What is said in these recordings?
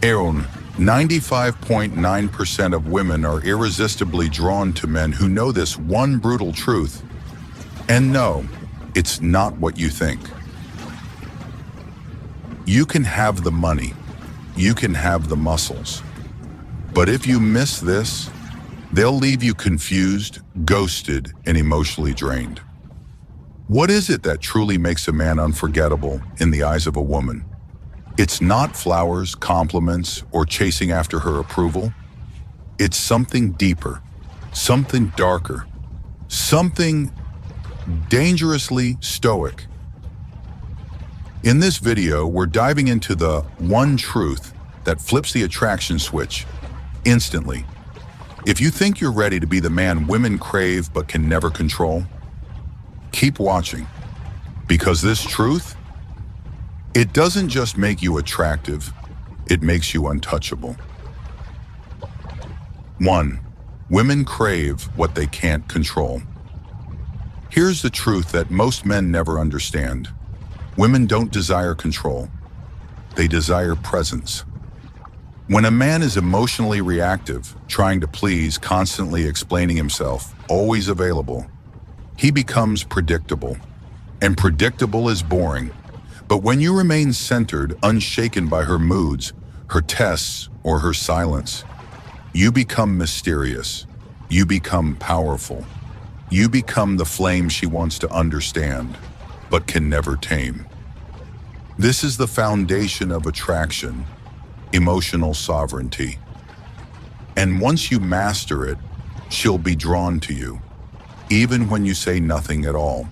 Aaron, 95.9% of women are irresistibly drawn to men who know this one brutal truth. And no, it's not what you think. You can have the money, you can have the muscles, but if you miss this, they'll leave you confused, ghosted, and emotionally drained. What is it that truly makes a man unforgettable in the eyes of a woman? It's not flowers, compliments, or chasing after her approval. It's something deeper, something darker, something dangerously stoic. In this video, we're diving into the one truth that flips the attraction switch instantly. If you think you're ready to be the man women crave but can never control, keep watching, because this truth, it doesn't just make you attractive, it makes you untouchable. 1. Women crave what they can't control. Here's the truth that most men never understand. Women don't desire control. They desire presence. When a man is emotionally reactive, trying to please, constantly explaining himself, always available, he becomes predictable. And predictable is boring. But when you remain centered, unshaken by her moods, her tests, or her silence, you become mysterious. You become powerful. You become the flame she wants to understand, but can never tame. This is the foundation of attraction, emotional sovereignty. And once you master it, she'll be drawn to you, even when you say nothing at all.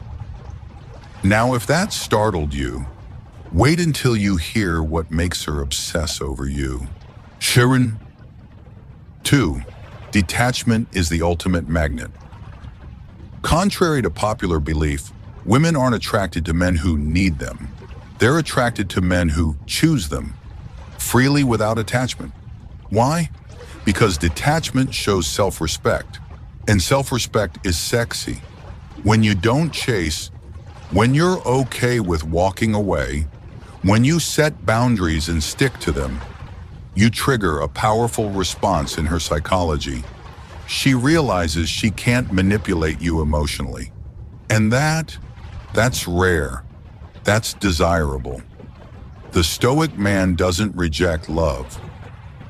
Now, if that startled you, wait until you hear what makes her obsess over you. Sharon. 2. Detachment is the ultimate magnet. Contrary to popular belief, women aren't attracted to men who need them. They're attracted to men who choose them, freely without attachment. Why? Because detachment shows self-respect, and self-respect is sexy. When you don't chase, when you're okay with walking away, when you set boundaries and stick to them, you trigger a powerful response in her psychology. She realizes she can't manipulate you emotionally. And that's rare. That's desirable. The Stoic man doesn't reject love.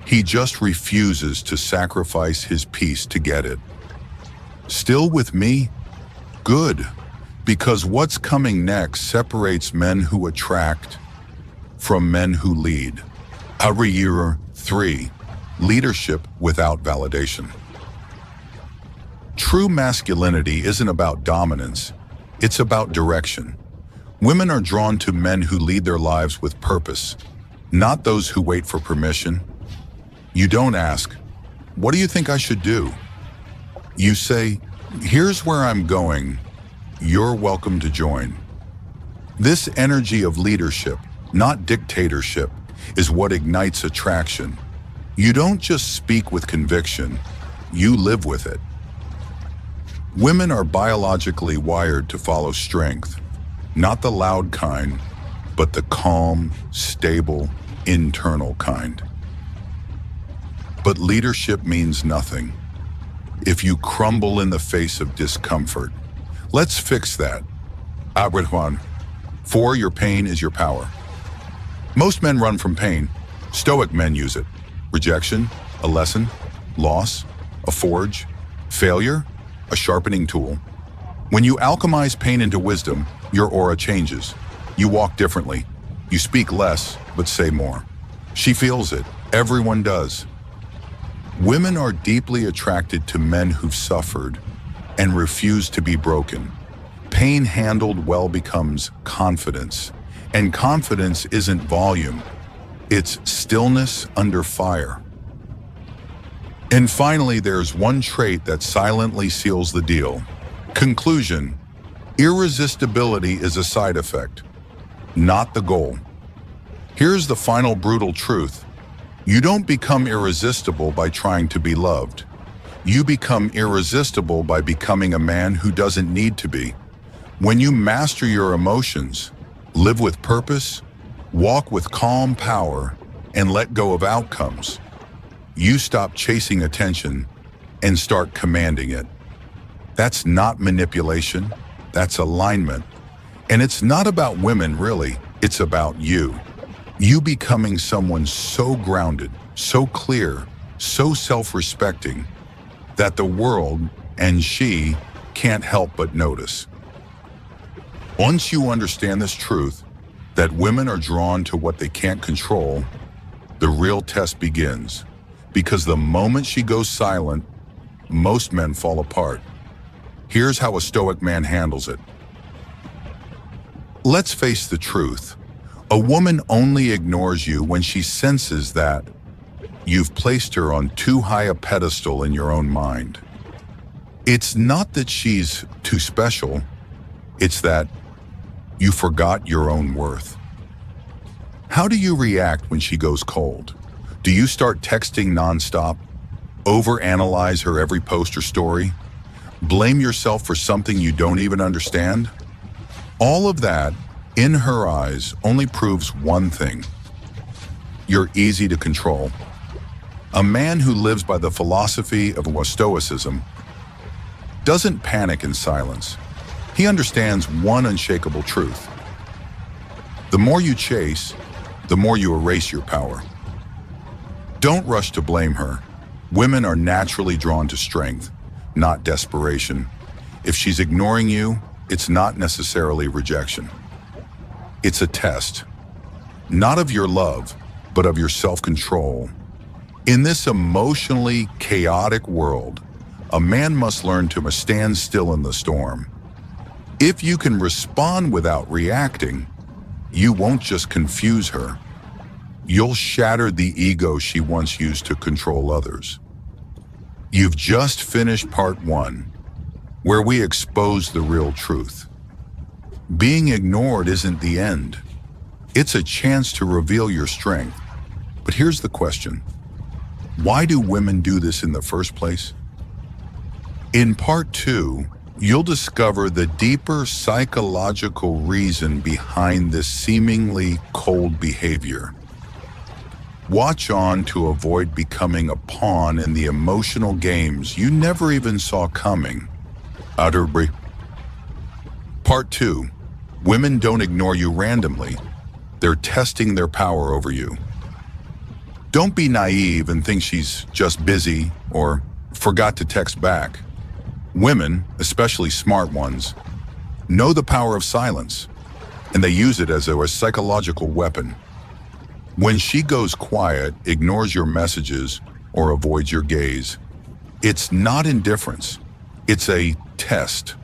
He just refuses to sacrifice his peace to get it. Still with me? Good. Because what's coming next separates men who attract from men who lead. Year 3. Leadership without validation. True masculinity isn't about dominance, it's about direction. Women are drawn to men who lead their lives with purpose, not those who wait for permission. You don't ask, "What do you think I should do?" You say, "Here's where I'm going. You're welcome to join." This energy of leadership, not dictatorship, is what ignites attraction. You don't just speak with conviction, you live with it. Women are biologically wired to follow strength, not the loud kind, but the calm, stable, internal kind. But leadership means nothing if you crumble in the face of discomfort. Let's fix that. 4. Your pain is your power. Most men run from pain. Stoic men use it. Rejection, a lesson. Loss, a forge. Failure, a sharpening tool. When you alchemize pain into wisdom, your aura changes. You walk differently. You speak less, but say more. She feels it. Everyone does. Women are deeply attracted to men who've suffered and refuse to be broken. Pain handled well becomes confidence. And confidence isn't volume. It's stillness under fire. And finally, there's one trait that silently seals the deal. Conclusion: irresistibility is a side effect, not the goal. Here's the final brutal truth. You don't become irresistible by trying to be loved. You become irresistible by becoming a man who doesn't need to be. When you master your emotions, live with purpose, walk with calm power, and let go of outcomes. You stop chasing attention and start commanding it. That's not manipulation, that's alignment. And it's not about women, really, it's about you. You becoming someone so grounded, so clear, so self-respecting, that the world and she can't help but notice. Once you understand this truth, that women are drawn to what they can't control, the real test begins. Because the moment she goes silent, most men fall apart. Here's how a Stoic man handles it. Let's face the truth. A woman only ignores you when she senses that you've placed her on too high a pedestal in your own mind. It's not that she's too special, it's that you forgot your own worth. How do you react when she goes cold? Do you start texting nonstop? Overanalyze her every post or story? Blame yourself for something you don't even understand? All of that, in her eyes, only proves one thing. You're easy to control. A man who lives by the philosophy of Stoicism doesn't panic in silence. He understands one unshakable truth. The more you chase, the more you erase your power. Don't rush to blame her. Women are naturally drawn to strength, not desperation. If she's ignoring you, it's not necessarily rejection. It's a test, not of your love, but of your self-control. In this emotionally chaotic world, a man must learn to stand still in the storm. If you can respond without reacting, you won't just confuse her. You'll shatter the ego she once used to control others. You've just finished part 1, where we expose the real truth. Being ignored isn't the end. It's a chance to reveal your strength. But here's the question. Why do women do this in the first place? In part 2, you'll discover the deeper psychological reason behind this seemingly cold behavior. Watch on to avoid becoming a pawn in the emotional games you never even saw coming. Part 2. Women don't ignore you randomly. They're testing their power over you. Don't be naive and think she's just busy or forgot to text back. Women, especially smart ones, know the power of silence, and they use it as a psychological weapon. When she goes quiet, ignores your messages, or avoids your gaze, it's not indifference. It's a test.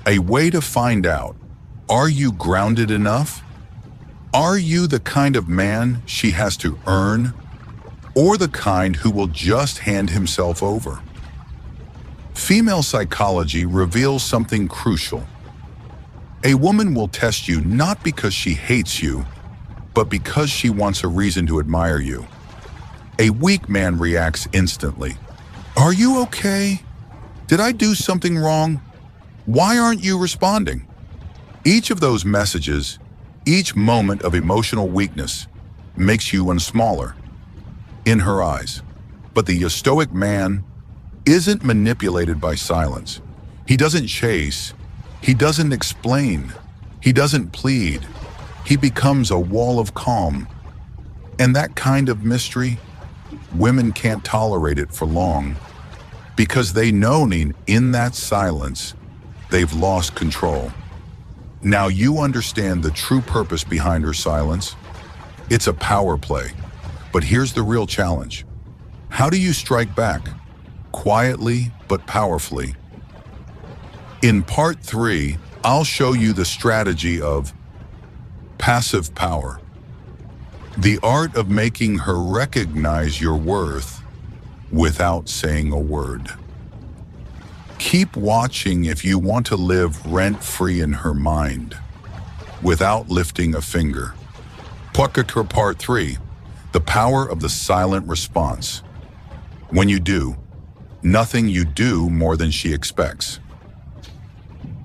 A way to find out, are you grounded enough? Are you the kind of man she has to earn, or the kind who will just hand himself over? Female psychology reveals something crucial. A woman will test you not because she hates you, but because she wants a reason to admire you. A weak man reacts instantly. Are you okay? Did I do something wrong? Why aren't you responding? Each of those messages, each moment of emotional weakness, makes you one smaller in her eyes. But the Stoic man isn't manipulated by silence. He doesn't chase. He doesn't explain. He doesn't plead. He becomes a wall of calm. And that kind of mystery, women can't tolerate it for long because they know in that silence, they've lost control. Now you understand the true purpose behind her silence. It's a power play. But here's the real challenge. How do you strike back? Quietly but powerfully. In part 3, I'll show you the strategy of passive power. The art of making her recognize your worth without saying a word. Keep watching if you want to live rent-free in her mind, without lifting a finger. Part 3, the power of the silent response. When you do, nothing you do more than she expects.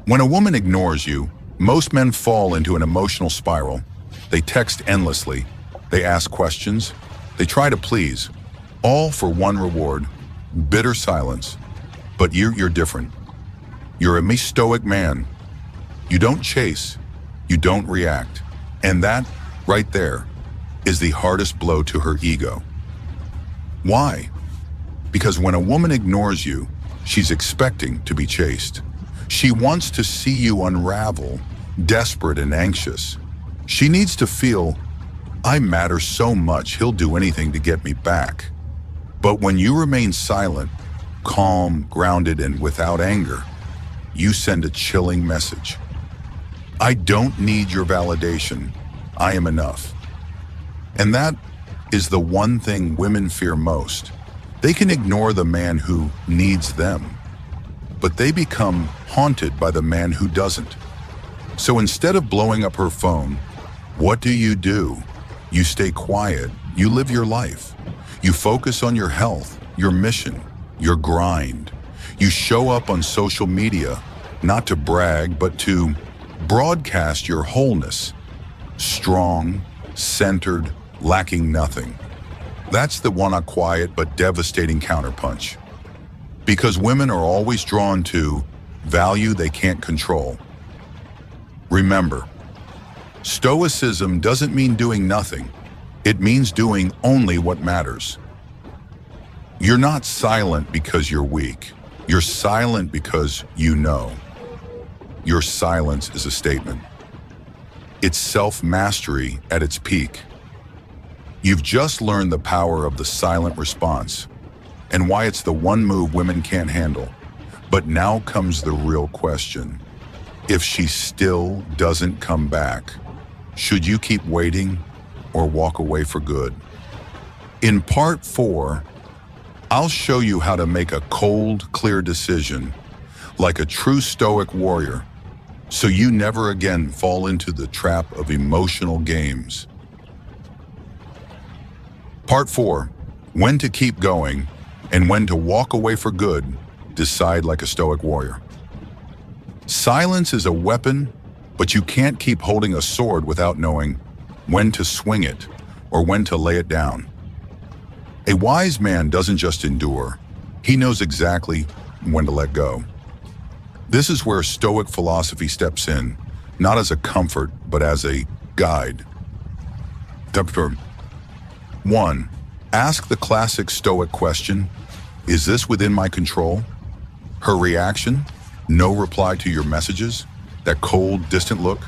When a woman ignores you, most men fall into an emotional spiral. They text endlessly, They ask questions. They try to please, all for one reward, bitter silence. But you're different. You're a stoic man. You don't chase. You don't react. And that, right there, is the hardest blow to her ego. Why? Because when a woman ignores you, she's expecting to be chased. She wants to see you unravel, desperate and anxious. She needs to feel, I matter so much, he'll do anything to get me back. But when you remain silent, calm, grounded, and without anger, you send a chilling message. I don't need your validation. I am enough. And that is the one thing women fear most. They can ignore the man who needs them, but they become haunted by the man who doesn't. So instead of blowing up her phone, what do? You stay quiet. You live your life. You focus on your health, your mission, your grind. You show up on social media, not to brag, but to broadcast your wholeness. Strong, centered, lacking nothing. That's the one, a quiet but devastating counterpunch. Because women are always drawn to value they can't control. Remember, Stoicism doesn't mean doing nothing. It means doing only what matters. You're not silent because you're weak. You're silent because you know. Your silence is a statement. It's self-mastery at its peak. You've just learned the power of the silent response and why it's the one move women can't handle. But now comes the real question. If she still doesn't come back, should you keep waiting or walk away for good? In part 4, I'll show you how to make a cold, clear decision like a true Stoic warrior, so you never again fall into the trap of emotional games. Part 4, when to keep going and when to walk away for good, decide like a Stoic warrior. Silence is a weapon, but you can't keep holding a sword without knowing when to swing it or when to lay it down. A wise man doesn't just endure, he knows exactly when to let go. This is where Stoic philosophy steps in, not as a comfort, but as a guide. Chapter 1. Ask the classic Stoic question, is this within my control? Her reaction? No reply to your messages? That cold, distant look?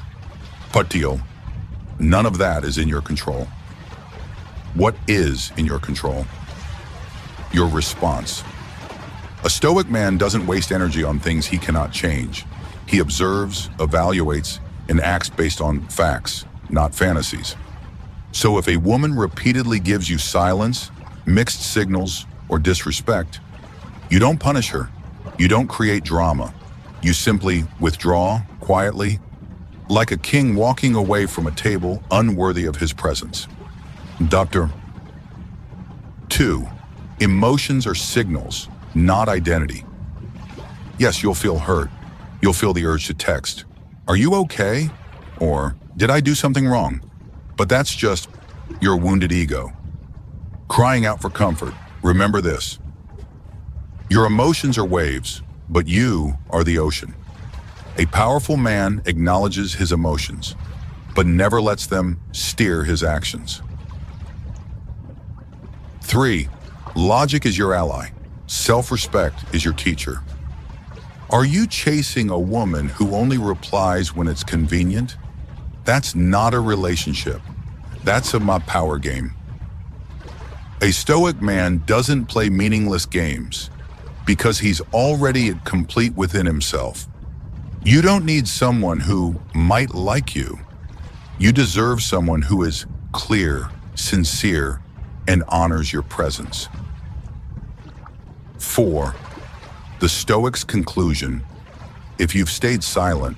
Patio. None of that is in your control. What is in your control? Your response. A Stoic man doesn't waste energy on things he cannot change. He observes, evaluates, and acts based on facts, not fantasies. So if a woman repeatedly gives you silence, mixed signals, or disrespect, you don't punish her. You don't create drama. You simply withdraw quietly, like a king walking away from a table unworthy of his presence. Doctor. 2. Emotions are signals, not identity. Yes, you'll feel hurt. You'll feel the urge to text, "Are you okay?" Or, "Did I do something wrong?" But that's just your wounded ego, crying out for comfort. Remember this. Your emotions are waves, but you are the ocean. A powerful man acknowledges his emotions, but never lets them steer his actions. 3. Logic is your ally. Self-respect is your teacher. Are you chasing a woman who only replies when it's convenient? That's not a relationship. That's a power game. A Stoic man doesn't play meaningless games because he's already complete within himself. You don't need someone who might like you. You deserve someone who is clear, sincere, and honors your presence. 4. The Stoic's conclusion. If you've stayed silent,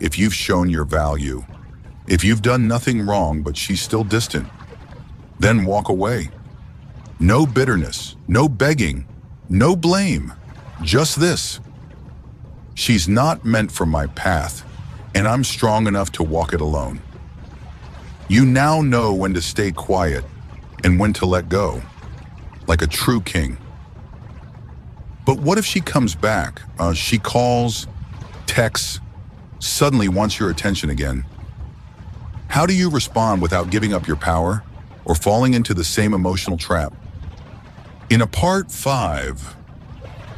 if you've shown your value, if you've done nothing wrong but she's still distant, then walk away. No bitterness, no begging, no blame, just this. She's not meant for my path, and I'm strong enough to walk it alone. You now know when to stay quiet and when to let go, like a true king. But what if she comes back? She calls, texts, suddenly wants your attention again. How do you respond without giving up your power or falling into the same emotional trap? In a part 5,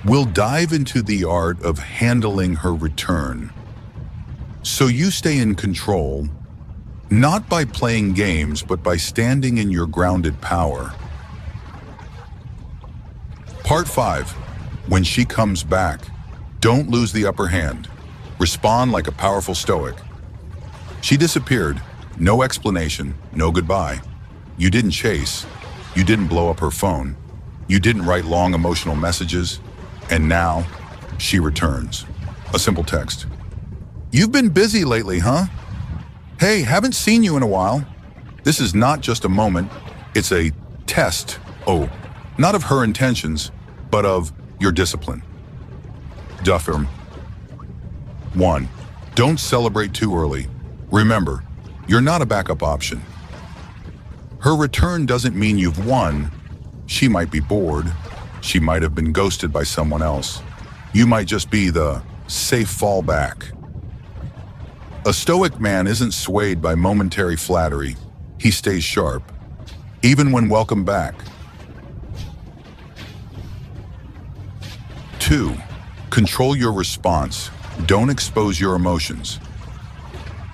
we'll dive into the art of handling her return, so you stay in control, not by playing games, but by standing in your grounded power. Part 5. When she comes back, don't lose the upper hand. Respond like a powerful Stoic. She disappeared. No explanation, no goodbye. You didn't chase. You didn't blow up her phone. You didn't write long emotional messages. And now, she returns. A simple text. You've been busy lately, huh? Hey, haven't seen you in a while. This is not just a moment, it's a test. Oh, not of her intentions, but of your discipline. Duffer. 1. Don't celebrate too early. Remember, you're not a backup option. Her return doesn't mean you've won. She might be bored. She might have been ghosted by someone else. You might just be the safe fallback. A Stoic man isn't swayed by momentary flattery. He stays sharp, even when welcome back. 2. Control your response. Don't expose your emotions.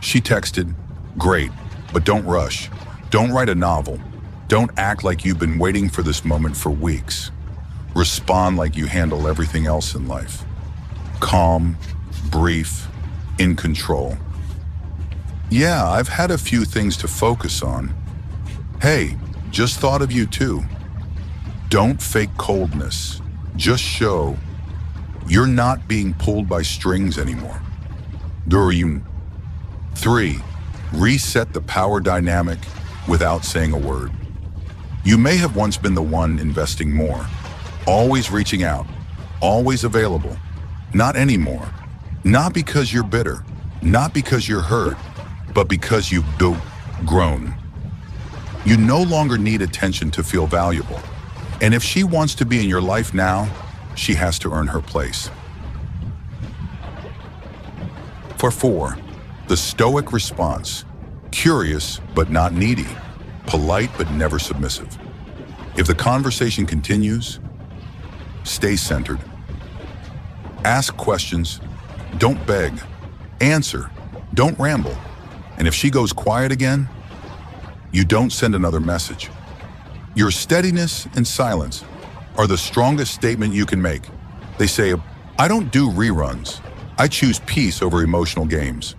She texted, great, but don't rush. Don't write a novel. Don't act like you've been waiting for this moment for weeks. Respond like you handle everything else in life. Calm, brief, in control. Yeah, I've had a few things to focus on. Hey, just thought of you too. Don't fake coldness. Just show you're not being pulled by strings anymore. 3. Reset the power dynamic without saying a word. You may have once been the one investing more, always reaching out, always available. Not anymore. Not because you're bitter, not because you're hurt, but because you've grown. You no longer need attention to feel valuable. And if she wants to be in your life now, she has to earn her place. 4. The Stoic response. Curious, but not needy. Polite, but never submissive. If the conversation continues, stay centered. Ask questions. Don't beg. Answer. Don't ramble. And if she goes quiet again, you don't send another message. Your steadiness and silence are the strongest statement you can make. They say, I don't do reruns. I choose peace over emotional games.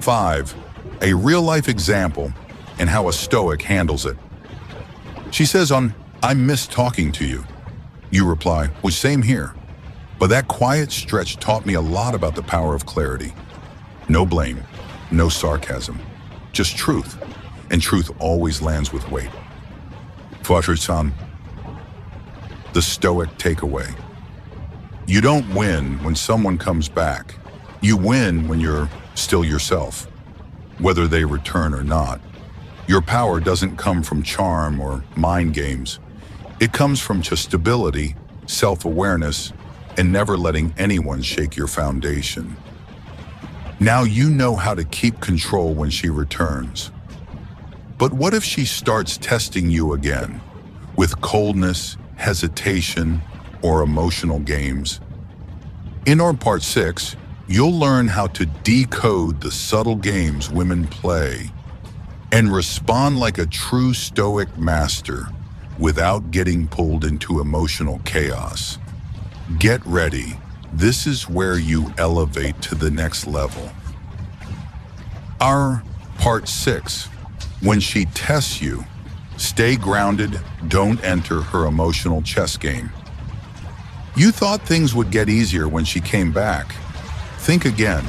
5. A real-life example and how a Stoic handles it. She says I miss talking to you. You reply, well, same here. But that quiet stretch taught me a lot about the power of clarity. No blame, no sarcasm, just truth. And truth always lands with weight. 4. The Stoic takeaway. You don't win when someone comes back. You win when you're still yourself, whether they return or not. Your power doesn't come from charm or mind games. It comes from just stability, self-awareness, and never letting anyone shake your foundation. Now you know how to keep control when she returns. But what if she starts testing you again, with coldness, hesitation, or emotional games? In our part 6, you'll learn how to decode the subtle games women play and respond like a true Stoic master without getting pulled into emotional chaos. Get ready. This is where you elevate to the next level. Our part 6. When she tests you, stay grounded, don't enter her emotional chess game. You thought things would get easier when she came back. Think again.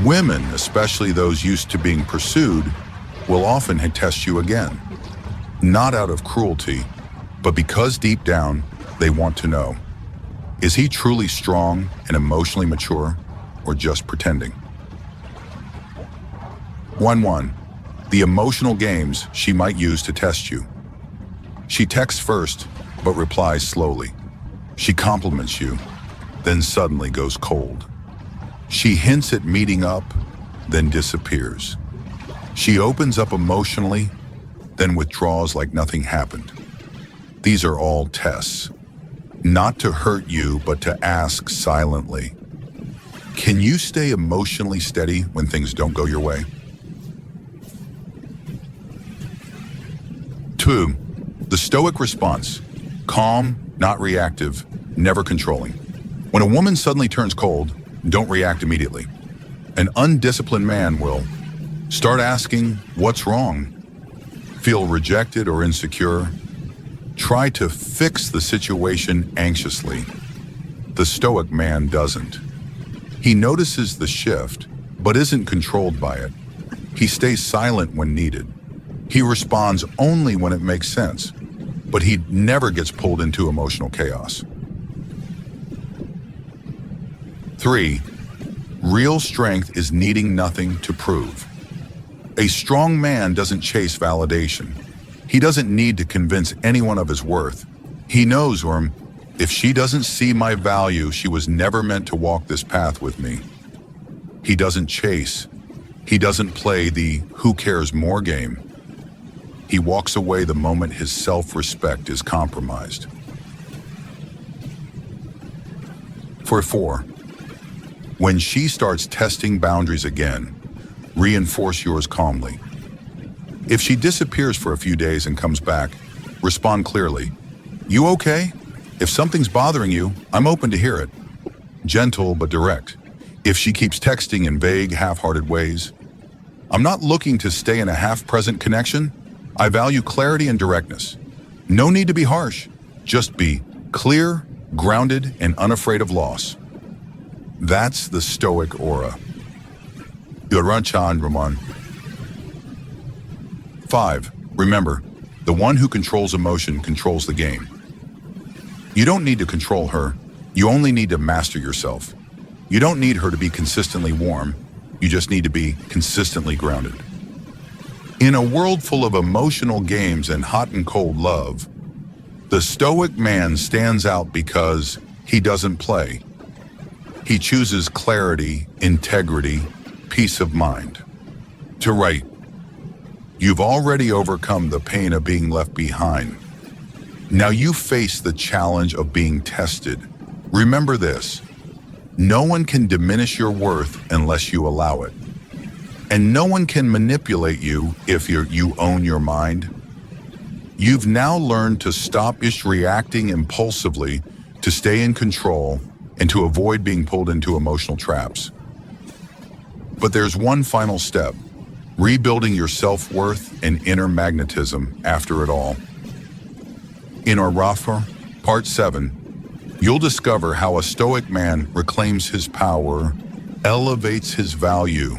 Women, especially those used to being pursued, will often test you again. Not out of cruelty, but because deep down, they want to know. Is he truly strong and emotionally mature, or just pretending? 1-1. The emotional games she might use to test you. She texts first, but replies slowly. She compliments you, then suddenly goes cold. She hints at meeting up, then disappears. She opens up emotionally, then withdraws like nothing happened. These are all tests. Not to hurt you, but to ask silently. Can you stay emotionally steady when things don't go your way? 2. The Stoic response. Calm, not reactive, never controlling. When a woman suddenly turns cold, don't react immediately. An undisciplined man will start asking, what's wrong? Feel rejected or insecure? Try to fix the situation anxiously. The Stoic man doesn't. He notices the shift, but isn't controlled by it. He stays silent when needed. He responds only when it makes sense, but he never gets pulled into emotional chaos. 3. Real strength is needing nothing to prove. A strong man doesn't chase validation. He doesn't need to convince anyone of his worth. He knows, if she doesn't see my value, she was never meant to walk this path with me. He doesn't chase. He doesn't play the who cares more game. He walks away the moment his self-respect is compromised. 4. When she starts testing boundaries again, reinforce yours calmly. If she disappears for a few days and comes back, respond clearly. You okay? If something's bothering you, I'm open to hear it. Gentle but direct. If she keeps texting in vague, half-hearted ways, I'm not looking to stay in a half-present connection. I value clarity and directness. No need to be harsh. Just be clear, grounded, and unafraid of loss. That's the Stoic aura. Raman. 5. Remember, the one who controls emotion controls the game. You don't need to control her. You only need to master yourself. You don't need her to be consistently warm. You just need to be consistently grounded. In a world full of emotional games and hot and cold love, the Stoic man stands out because he doesn't play. He chooses clarity, integrity, peace of mind. To write, you've already overcome the pain of being left behind. Now you face the challenge of being tested. Remember this, no one can diminish your worth unless you allow it. And no one can manipulate you if you own your mind. You've now learned to stop reacting impulsively, to stay in control, and to avoid being pulled into emotional traps. But there's one final step, rebuilding your self-worth and inner magnetism after it all. In our Rafa, Part 7, you'll discover how a Stoic man reclaims his power, elevates his value,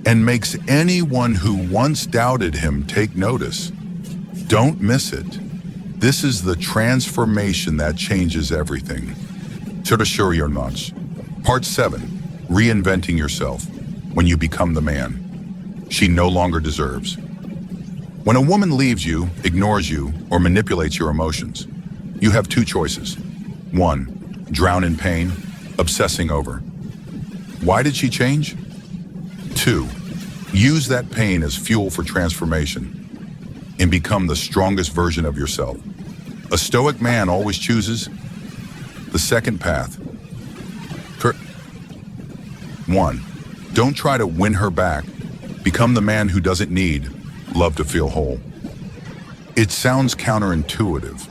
and makes anyone who once doubted him take notice. Don't miss it. This is the transformation that changes everything. Part 7, reinventing yourself when you become the man she no longer deserves. When a woman leaves you, ignores you, or manipulates your emotions, you have two choices. 1, drown in pain, obsessing over. Why did she change? 2, use that pain as fuel for transformation and become the strongest version of yourself. A Stoic man always chooses the second path. 1, don't try to win her back. Become the man who doesn't need love to feel whole. It sounds counterintuitive,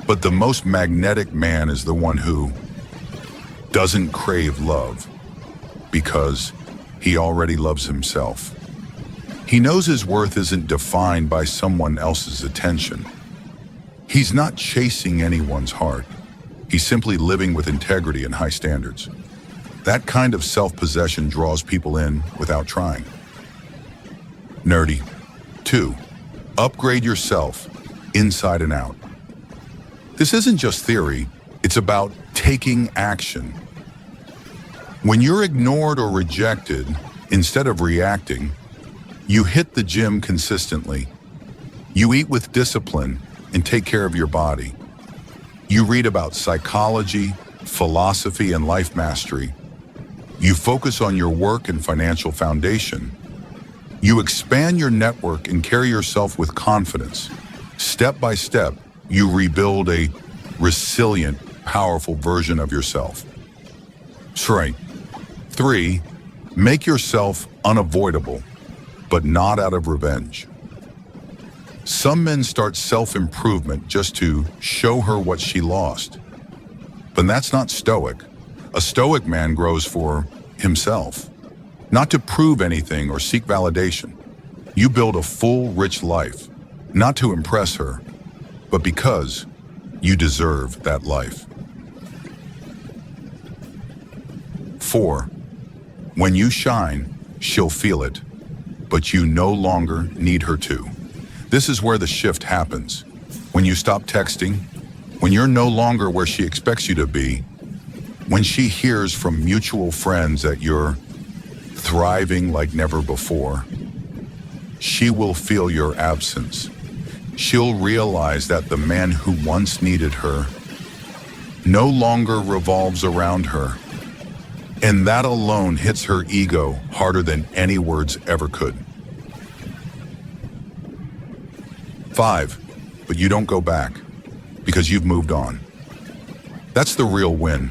but the most magnetic man is the one who doesn't crave love because he already loves himself. He knows his worth isn't defined by someone else's attention. He's not chasing anyone's heart. He's simply living with integrity and high standards. That kind of self-possession draws people in without trying. Nerdy. 2, upgrade yourself inside and out. This isn't just theory, it's about taking action. When you're ignored or rejected, instead of reacting, You hit the gym consistently. You eat with discipline and take care of your body. You read about psychology, philosophy, and life mastery. You focus on your work and financial foundation. You expand your network and carry yourself with confidence. Step by step, you rebuild a resilient, powerful version of yourself. Right. 3. Make yourself unavoidable, but not out of revenge. Some men start self-improvement just to show her what she lost. But that's not stoic. A stoic man grows for himself, not to prove anything or seek validation. You build a full, rich life, not to impress her, but because you deserve that life. 4. When you shine, she'll feel it, but you no longer need her to. This is where the shift happens. When you stop texting, when you're no longer where she expects you to be, when she hears from mutual friends that you're thriving like never before, she will feel your absence. She'll realize that the man who once needed her no longer revolves around her. And that alone hits her ego harder than any words ever could. 5. But you don't go back, because you've moved on. That's the real win.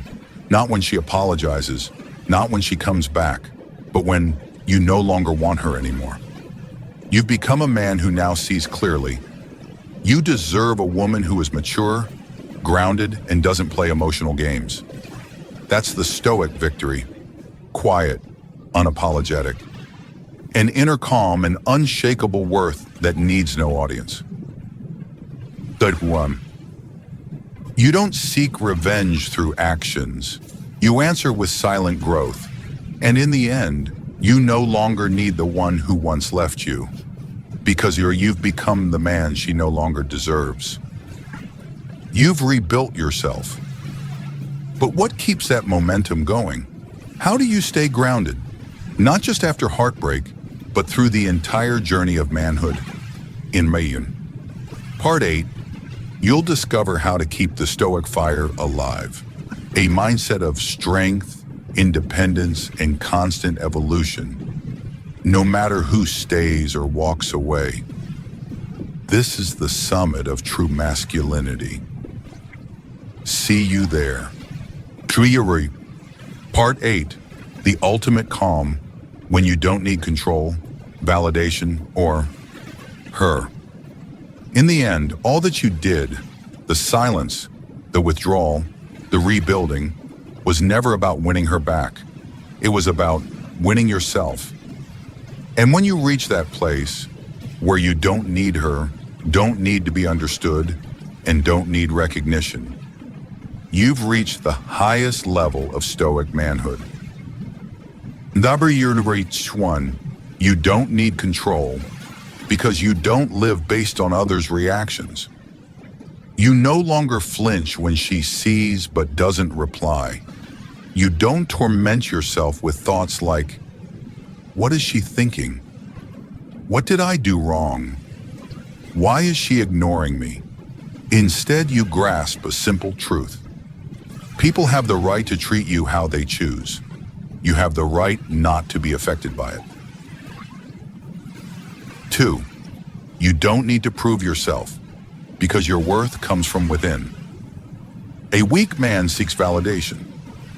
Not when she apologizes, not when she comes back, but when you no longer want her anymore. You've become a man who now sees clearly. You deserve a woman who is mature, grounded, and doesn't play emotional games. That's the stoic victory. Quiet, unapologetic. An inner calm and unshakable worth that needs no audience. 1. You don't seek revenge through actions. You answer with silent growth. And in the end, you no longer need the one who once left you, because you've become the man she no longer deserves. You've rebuilt yourself. But what keeps that momentum going? How do you stay grounded? Not just after heartbreak, but through the entire journey of manhood. In Mayun. Part 8, you'll discover how to keep the stoic fire alive. A mindset of strength, independence, and constant evolution, no matter who stays or walks away. This is the summit of true masculinity. See you there. Trieri. Part 8, the ultimate calm when you don't need control, validation, or her. In the end, all that you did, the silence, the withdrawal, the rebuilding, was never about winning her back. It was about winning yourself. And when you reach that place where you don't need her, don't need to be understood, and don't need recognition, you've reached the highest level of stoic manhood. Number 1, you don't need control because you don't live based on others' reactions. You no longer flinch when she sees but doesn't reply. You don't torment yourself with thoughts like, what is she thinking? What did I do wrong? Why is she ignoring me? Instead, you grasp a simple truth. People have the right to treat you how they choose. You have the right not to be affected by it. 2, you don't need to prove yourself because your worth comes from within. A weak man seeks validation.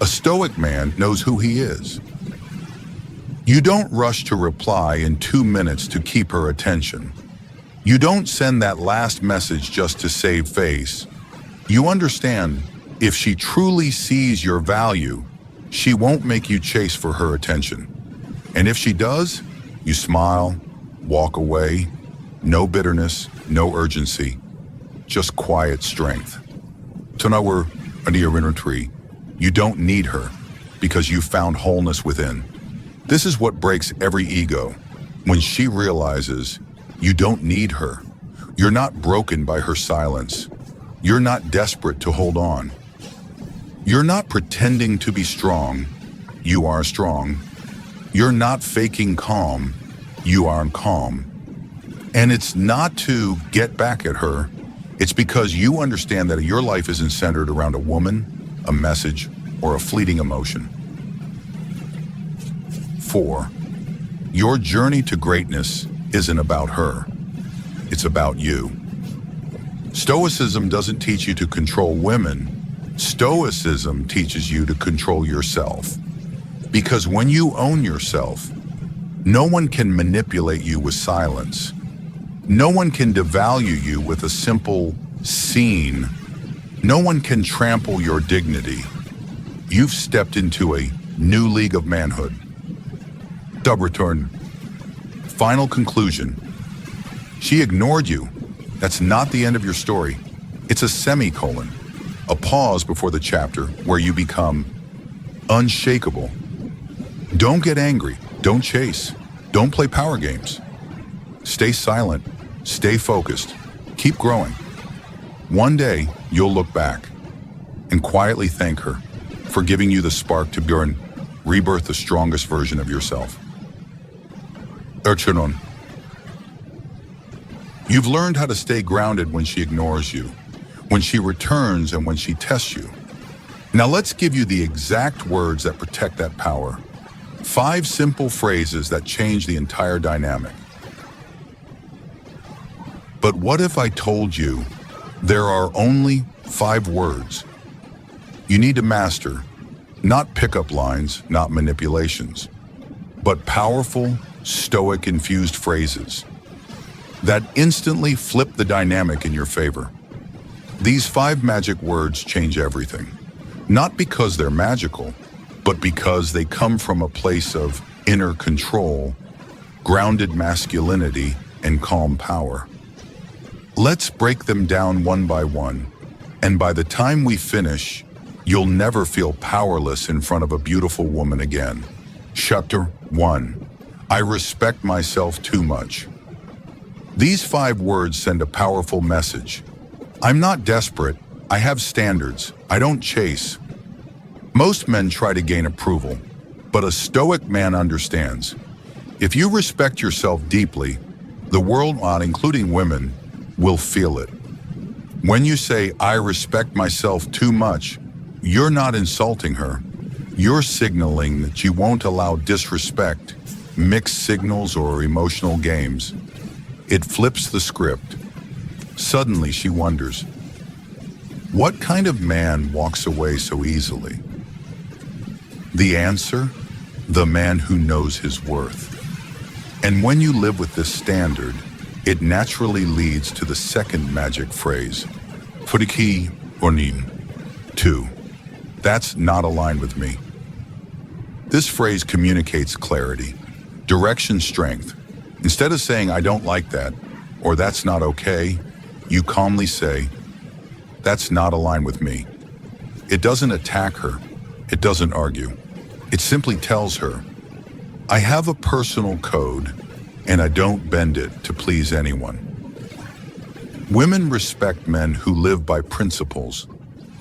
A stoic man knows who he is. You don't rush to reply in 2 minutes to keep her attention. You don't send that last message just to save face. You understand, if she truly sees your value, she won't make you chase for her attention. And if she does, you smile, walk away, no bitterness, no urgency, just quiet strength. So now we're under your inner tree. You don't need her because you found wholeness within. This is what breaks every ego. When she realizes you don't need her, you're not broken by her silence. You're not desperate to hold on. You're not pretending to be strong. You are strong. You're not faking calm. you are calm. And it's not to get back at her. It's because you understand that your life isn't centered around a woman, a message, or a fleeting emotion. 4. Your journey to greatness isn't about her. It's about you. Stoicism doesn't teach you to control women. Stoicism teaches you to control yourself. Because when you own yourself, no one can manipulate you with silence. No one can devalue you with a simple scene. No one can trample your dignity. You've stepped into a new league of manhood. Return. Final conclusion. She ignored you. That's not the end of your story. It's a semicolon, a pause before the chapter where you become unshakable. Don't get angry. Don't chase. Don't play power games. Stay silent. Stay focused. Keep growing. One day, you'll look back and quietly thank her for giving you the spark to rebirth the strongest version of yourself. Erchinon. You've learned how to stay grounded when she ignores you, when she returns, and when she tests you. Now let's give you the exact words that protect that power. 5 simple phrases that change the entire dynamic. But what if I told you there are only 5 words you need to master? Not pickup lines, not manipulations, but powerful, Stoic-infused phrases that instantly flip the dynamic in your favor. These 5 magic words change everything, not because they're magical, but because they come from a place of inner control, grounded masculinity, and calm power. Let's break them down one by one, and by the time we finish, you'll never feel powerless in front of a beautiful woman again. Chapter 1. I respect myself too much. These 5 words send a powerful message. I'm not desperate. I have standards. I don't chase. Most men try to gain approval, but a Stoic man understands. If you respect yourself deeply, the world, including women, will feel it. When you say, I respect myself too much, you're not insulting her. You're signaling that you won't allow disrespect, mixed signals, or emotional games. It flips the script. Suddenly she wonders, what kind of man walks away so easily? The answer? The man who knows his worth. And when you live with this standard, it naturally leads to the second magic phrase, Furiki Ornin. 2. That's not aligned with me. This phrase communicates clarity, direction, strength. Instead of saying, I don't like that, or that's not okay, you calmly say, that's not aligned with me. It doesn't attack her. It doesn't argue. It simply tells her, I have a personal code, and I don't bend it to please anyone. Women respect men who live by principles,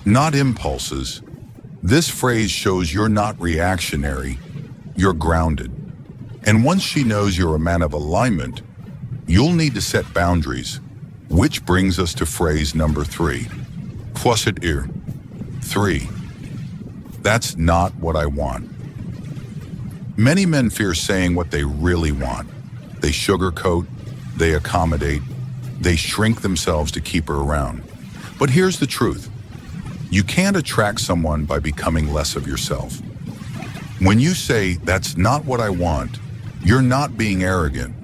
not impulses. This phrase shows you're not reactionary, you're grounded. And once she knows you're a man of alignment, you'll need to set boundaries, which brings us to phrase number 3. Quosit ir. 3. That's not what I want. Many men fear saying what they really want. They sugarcoat, they accommodate, they shrink themselves to keep her around. But here's the truth. You can't attract someone by becoming less of yourself. When you say, that's not what I want, you're not being arrogant.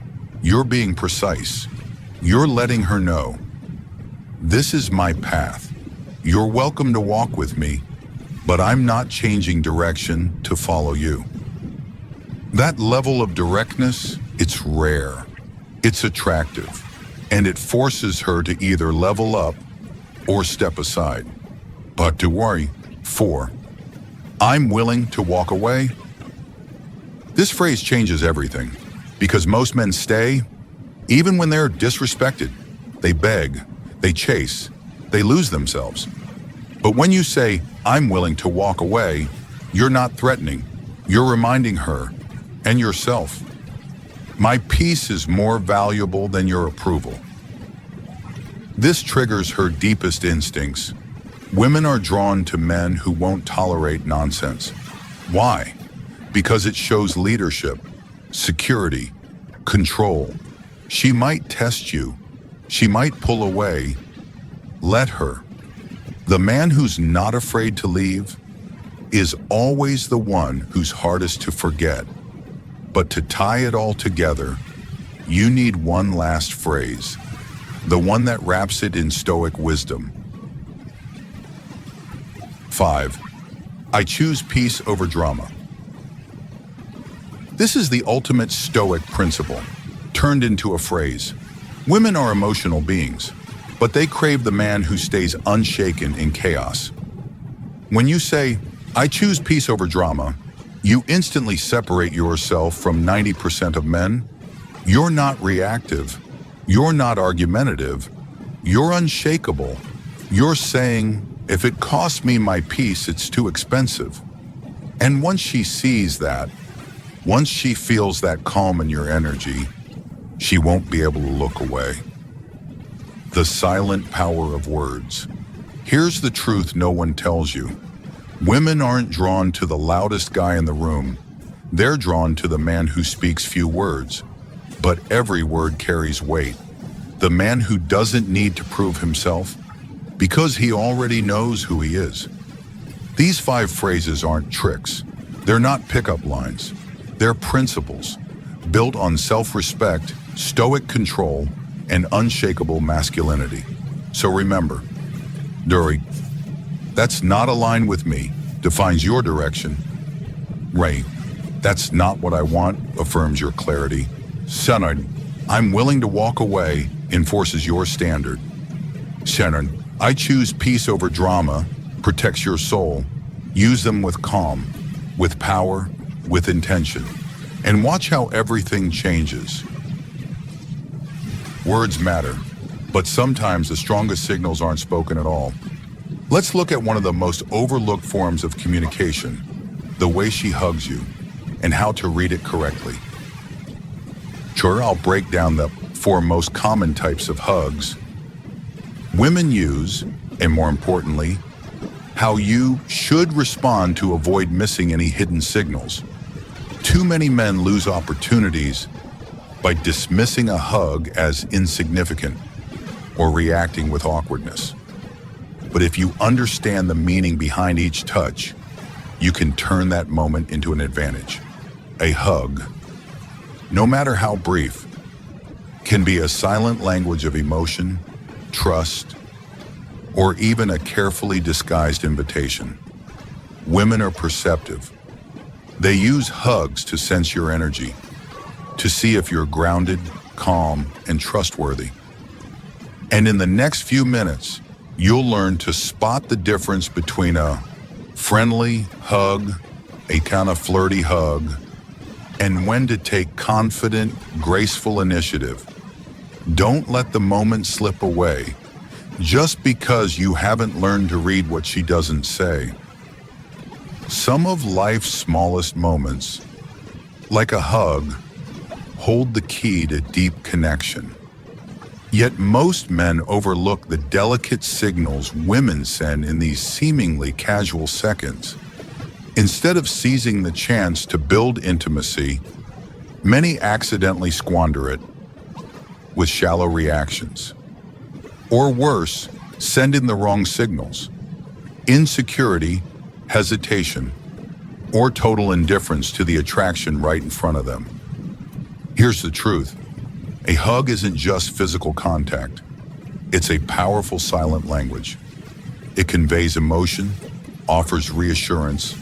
You're being precise. You're letting her know, this is my path. You're welcome to walk with me, but I'm not changing direction to follow you. That level of directness, it's rare, it's attractive, and it forces her to either level up or step aside. But don't worry. 4. I'm willing to walk away. This phrase changes everything, because most men stay, even when they're disrespected. They beg, they chase, they lose themselves. But when you say, I'm willing to walk away, you're not threatening. You're reminding her and yourself, My peace is more valuable than your approval. This triggers her deepest instincts. Women are drawn to men who won't tolerate nonsense. Why? Because it shows leadership, security, control. She might test you. She might pull away. Let her. The man who's not afraid to leave is always the one who's hardest to forget. But to tie it all together, you need one last phrase, the one that wraps it in Stoic wisdom. 5. I choose peace over drama. This is the ultimate Stoic principle, turned into a phrase. Women are emotional beings, but they crave the man who stays unshaken in chaos. When you say, I choose peace over drama, you instantly separate yourself from 90% of men. You're not reactive. You're not argumentative. You're unshakable. You're saying, if it costs me my peace, it's too expensive. And once she sees that, once she feels that calm in your energy, she won't be able to look away. The silent power of words. Here's the truth no one tells you. Women aren't drawn to the loudest guy in the room. They're drawn to the man who speaks few words, but every word carries weight. The man who doesn't need to prove himself because he already knows who he is. These 5 phrases aren't tricks. They're not pickup lines. They're principles built on self-respect, stoic control, and unshakable masculinity. So remember, Duri, that's not aligned with me, defines your direction. Ray, that's not what I want, affirms your clarity. Senan, I'm willing to walk away, enforces your standard. Senan, I choose peace over drama, protects your soul. Use them with calm, with power, with intention. And watch how everything changes. Words matter, but sometimes the strongest signals aren't spoken at all. Let's look at one of the most overlooked forms of communication, the way she hugs you, and how to read it correctly. Sure, I'll break down the 4 most common types of hugs women use, and more importantly, how you should respond to avoid missing any hidden signals. Too many men lose opportunities by dismissing a hug as insignificant or reacting with awkwardness. But if you understand the meaning behind each touch, you can turn that moment into an advantage. A hug, no matter how brief, can be a silent language of emotion, trust, or even a carefully disguised invitation. Women are perceptive. They use hugs to sense your energy, to see if you're grounded, calm, and trustworthy. And in the next few minutes, you'll learn to spot the difference between a friendly hug, a kind of flirty hug, and when to take confident, graceful initiative. Don't let the moment slip away just because you haven't learned to read what she doesn't say. Some of life's smallest moments, like a hug, hold the key to deep connection. Yet most men overlook the delicate signals women send in these seemingly casual seconds. Instead of seizing the chance to build intimacy, many accidentally squander it with shallow reactions. Or worse, send in the wrong signals. Insecurity, hesitation, or total indifference to the attraction right in front of them. Here's the truth. A hug isn't just physical contact. It's a powerful silent language. It conveys emotion, offers reassurance,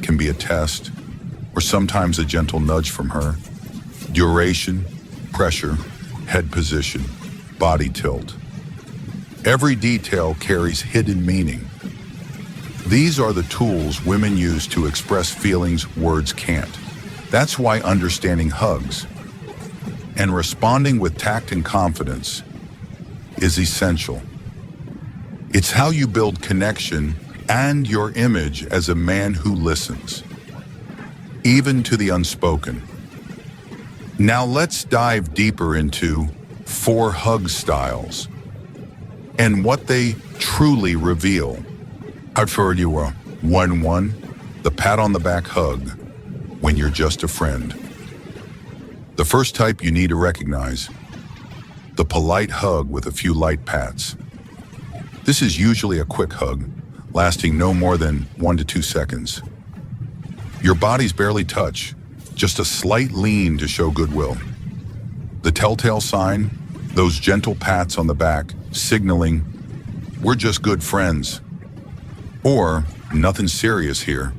can be a test, or sometimes a gentle nudge from her. Duration, pressure, head position, body tilt. Every detail carries hidden meaning. These are the tools women use to express feelings words can't. That's why understanding hugs and responding with tact and confidence is essential. It's how you build connection and your image as a man who listens, even to the unspoken. Now let's dive deeper into 4 hug styles and what they truly reveal. I've heard you are 1-1, the pat on the back hug when you're just a friend. The first type you need to recognize, the polite hug with a few light pats. This is usually a quick hug, lasting no more than 1 to 2 seconds. Your bodies barely touch, just a slight lean to show goodwill. The telltale sign, those gentle pats on the back, signaling, we're just good friends. Or, nothing serious here.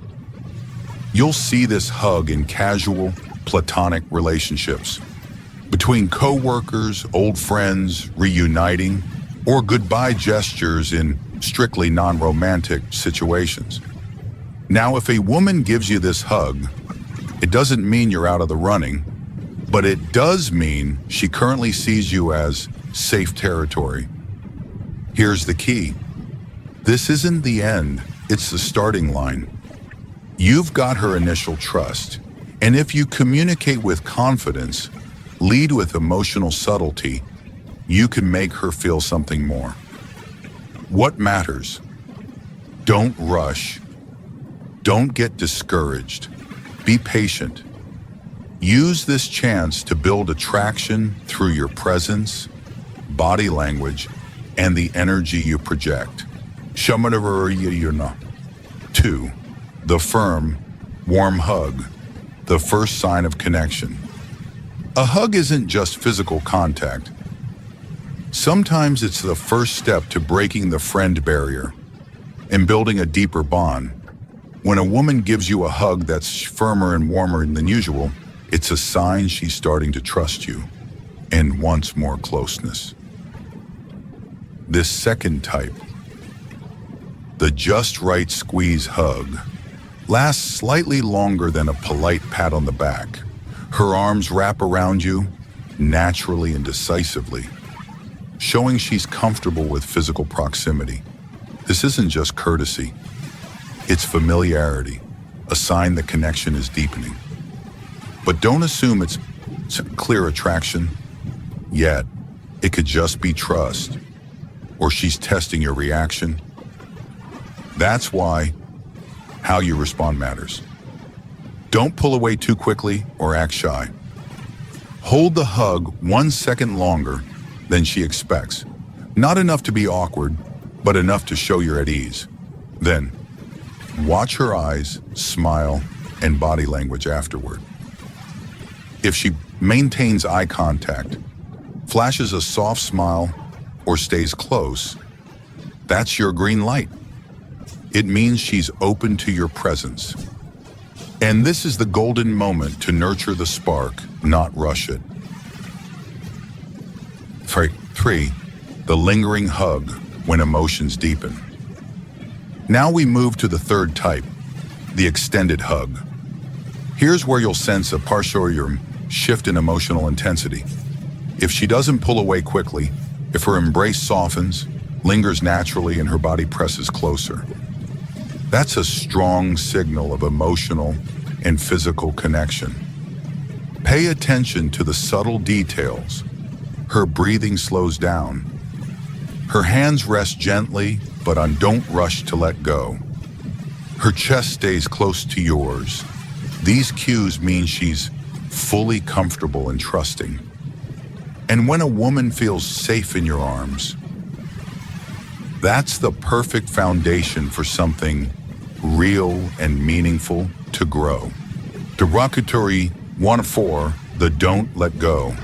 You'll see this hug in casual, platonic relationships. Between co-workers, old friends, reuniting, or goodbye gestures in strictly non-romantic situations. Now, if a woman gives you this hug, it doesn't mean you're out of the running, but it does mean she currently sees you as safe territory. Here's the key. This isn't the end, it's the starting line. You've got her initial trust, and if you communicate with confidence, lead with emotional subtlety, you can make her feel something more. What matters? Don't rush. Don't get discouraged. Be patient. Use this chance to build attraction through your presence, body language, and the energy you project. 2. The firm, warm hug, the first sign of connection. A hug isn't just physical contact. Sometimes it's the first step to breaking the friend barrier and building a deeper bond. When a woman gives you a hug that's firmer and warmer than usual, it's a sign she's starting to trust you and wants more closeness. This second type, the just right squeeze hug, lasts slightly longer than a polite pat on the back. Her arms wrap around you naturally and decisively, showing she's comfortable with physical proximity. This isn't just courtesy. It's familiarity, a sign the connection is deepening. But don't assume it's clear attraction yet. It could just be trust, or she's testing your reaction. That's why how you respond matters. Don't pull away too quickly or act shy. Hold the hug 1 second longer than she expects. Not enough to be awkward, but enough to show you're at ease. Then, watch her eyes, smile, and body language afterward. If she maintains eye contact, flashes a soft smile, or stays close, that's your green light. It means she's open to your presence. And this is the golden moment to nurture the spark, not rush it. 3. The lingering hug when emotions deepen. Now we move to the third type, the extended hug. Here's where you'll sense a partial shift in emotional intensity. If she doesn't pull away quickly, if her embrace softens, lingers naturally, and her body presses closer, that's a strong signal of emotional and physical connection. Pay attention to the subtle details. Her breathing slows down. Her hands rest gently, but don't rush to let go. Her chest stays close to yours. These cues mean she's fully comfortable and trusting. And when a woman feels safe in your arms, that's the perfect foundation for something real and meaningful to grow. Derogatory 1-4, the don't let go.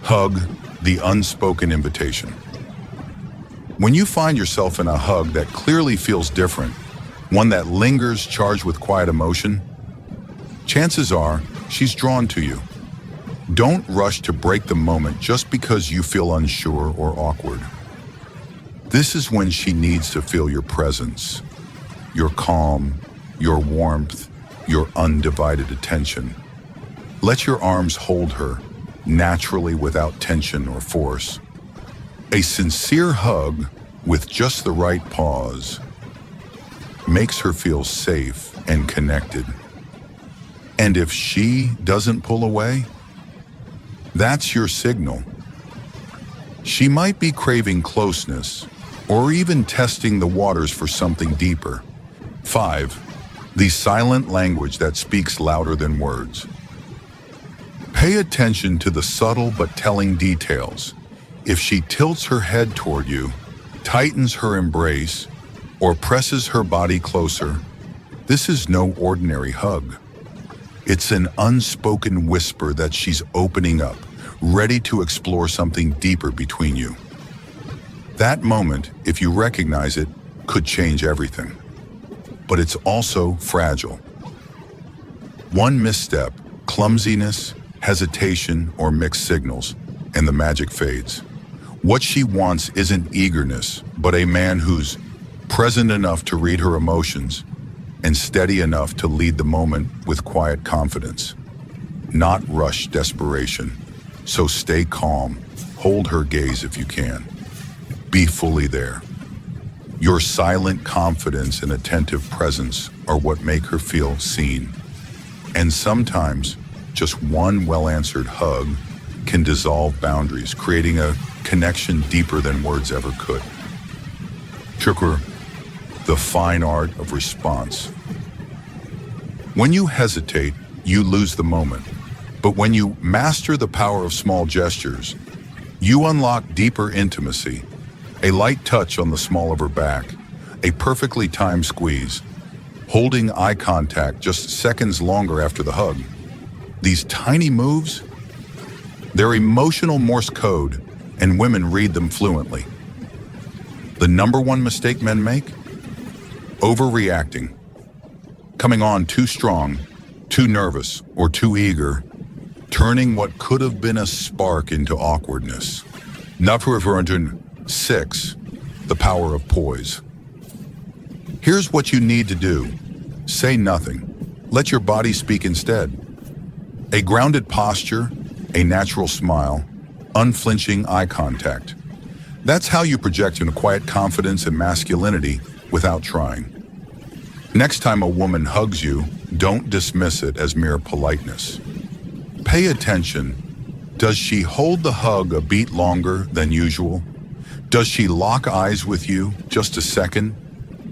Hug, the unspoken invitation. When you find yourself in a hug that clearly feels different, one that lingers charged with quiet emotion, chances are she's drawn to you. Don't rush to break the moment just because you feel unsure or awkward. This is when she needs to feel your presence, your calm, your warmth, your undivided attention. Let your arms hold her, naturally without tension or force. A sincere hug with just the right pause makes her feel safe and connected. And if she doesn't pull away, That's your signal. She might be craving closeness, or even testing the waters for something deeper. 5. The silent language that speaks louder than words. Pay attention to the subtle but telling details. If she tilts her head toward you, tightens her embrace, or presses her body closer, this is no ordinary hug. It's an unspoken whisper that she's opening up, ready to explore something deeper between you. That moment, if you recognize it, could change everything. But it's also fragile. One misstep, clumsiness, hesitation, or mixed signals, and the magic fades. What she wants isn't eagerness, but a man who's present enough to read her emotions and steady enough to lead the moment with quiet confidence, not rushed desperation. So stay calm, hold her gaze if you can. Be fully there. Your silent confidence and attentive presence are what make her feel seen. And sometimes, just one well-answered hug can dissolve boundaries, creating a connection deeper than words ever could. Chukr, the fine art of response. When you hesitate, you lose the moment. But when you master the power of small gestures, you unlock deeper intimacy. A light touch on the small of her back, a perfectly timed squeeze, holding eye contact just seconds longer after the hug. These tiny moves, they're emotional Morse code, and women read them fluently. The number one mistake men make? Overreacting. Coming on too strong, too nervous, or too eager, turning what could have been a spark into awkwardness. Närvarande 6, the power of poise. Here's what you need to do. Say nothing. Let your body speak instead. A grounded posture, a natural smile, unflinching eye contact. That's how you project a quiet confidence and masculinity without trying. Next time a woman hugs you, don't dismiss it as mere politeness. Pay attention. Does she hold the hug a beat longer than usual? Does she lock eyes with you just a second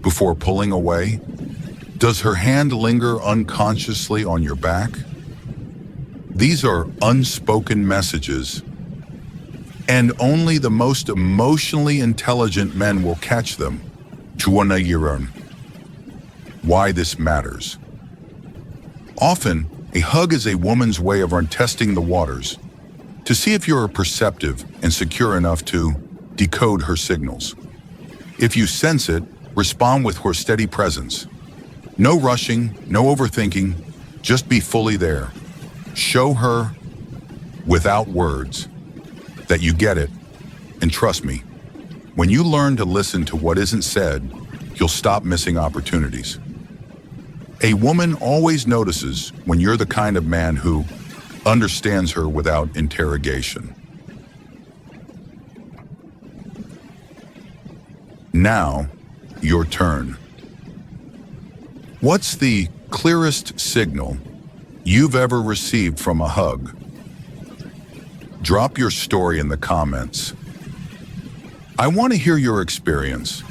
before pulling away? Does her hand linger unconsciously on your back? These are unspoken messages, and only the most emotionally intelligent men will catch them. Why this matters. Often, a hug is a woman's way of testing the waters, to see if you're perceptive and secure enough to decode her signals. If you sense it, respond with her steady presence. No rushing, no overthinking, just be fully there. Show her, without words, that you get it. And trust me, when you learn to listen to what isn't said, you'll stop missing opportunities. A woman always notices when you're the kind of man who understands her without interrogation. Now, your turn. What's the clearest signal you've ever received from a hug? Drop your story in the comments. I want to hear your experience.